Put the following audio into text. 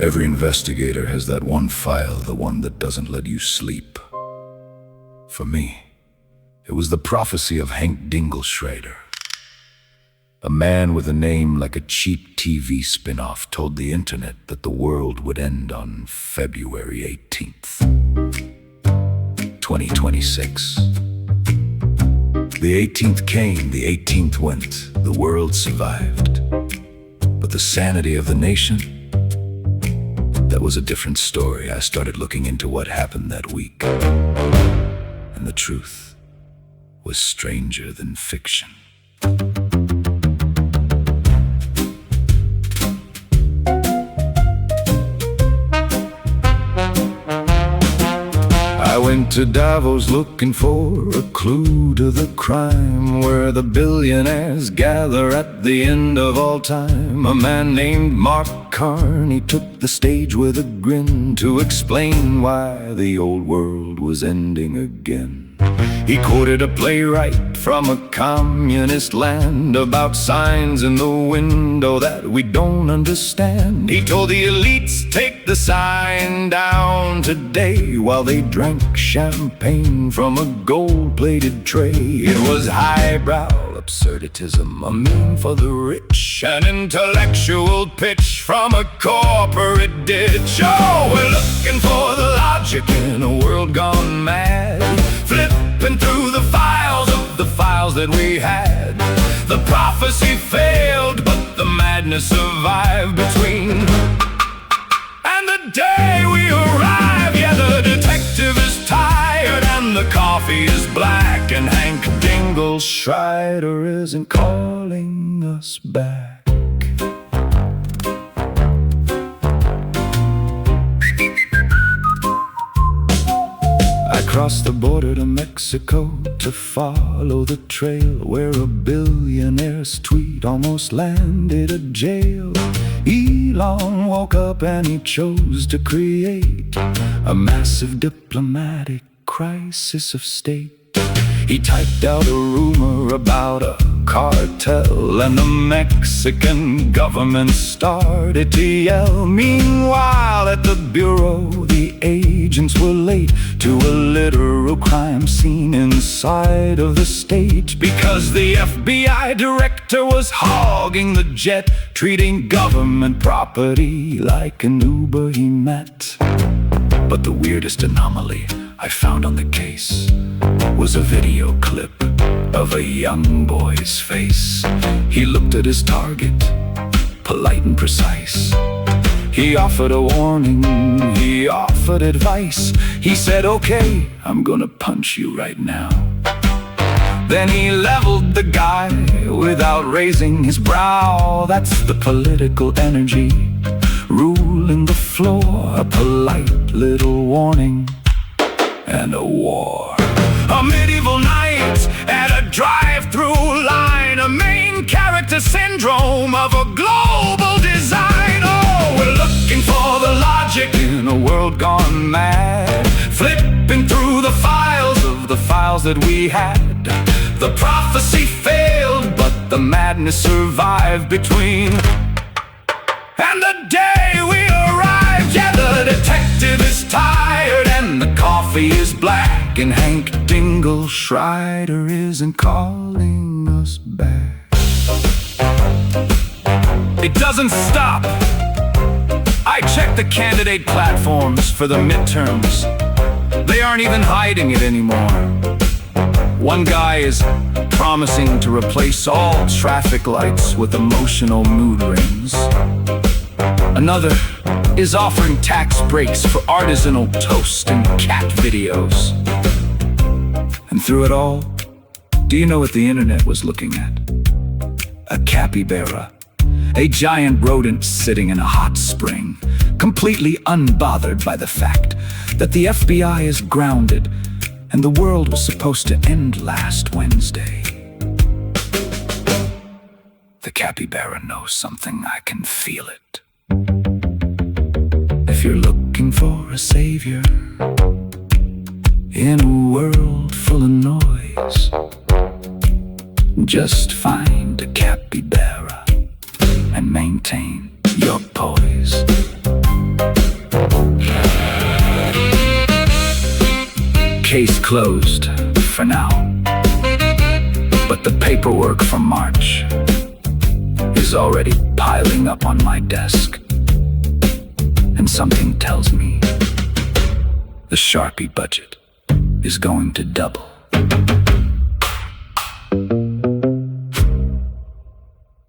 Every investigator has that one file, the one that doesn't let you sleep. For me, it was the prophecy of Hank Dingelschrader. A man with a name like a cheap TV spin-off told the internet that the world would end on February 18th, 2026. The 18th came, the 18th went, the world survived. But the sanity of the nation? That was a different story. I started looking into what happened that week. And the truth was stranger than fiction. I went to Davos looking for a clue to the crime, where the billionaires gather at the end of all time. A man named Mark Carney took the stage with a grin to explain why the old world was ending again. He quoted a playwright from a communist land about signs in the window that we don't understand. He told the elites, take the sign down today, while they drank champagne from a gold-plated tray. It was highbrow absurditism, a meme for the rich, an intellectual pitch from a corporate ditch. Oh, we're looking for the logic in a world gone mad, flipping through the files of the files that we had. The prophecy failed, but the madness survived between. And the day we arrive, yeah, the detective is tired and the coffee is black, and Hank Dingelschrader isn't calling us back. I crossed the border to Mexico to follow the trail where a billionaire's tweet almost landed a jail. Elon woke up and he chose to create a massive diplomatic crisis of state. He typed out a rumor about a cartel, and the Mexican government started to yell. Meanwhile, at the bureau, the agents were late to a literal crime scene inside of the state, because the FBI director was hogging the jet, treating government property like an Uber he met. But the weirdest anomaly I found on the case was a video clip of a young boy's face. He looked at his target, polite and precise. He offered a warning, he offered advice. He said, okay, I'm gonna punch you right now. Then he leveled the guy without raising his brow. That's the political energy ruling the floor. A polite little warning and a war. A medieval night at a drive-through line, a main character syndrome of a global design. Oh, we're looking for the logic in a world gone mad, flipping through the files of the files that we had. The prophecy failed, but the madness survived between. And the day we arrived, yeah, the detective is tired and the coffee is black, and Hank Dingelschrader isn't calling us back. It doesn't stop. I checked the candidate platforms for the midterms. They aren't even hiding it anymore. One guy is promising to replace all traffic lights with emotional mood rings. Another is offering tax breaks for artisanal toast and cat videos. And through it all, do you know what the internet was looking at? A capybara, a giant rodent sitting in a hot spring, completely unbothered by the fact that the FBI is grounded and the world was supposed to end last Wednesday. The capybara knows something, I can feel it. If you're looking for a savior in a world full of noise, just find a capybara and maintain your poise. Case closed for now, but the paperwork from March is already piling up on my desk. And something tells me the Sharpie budget is going to double.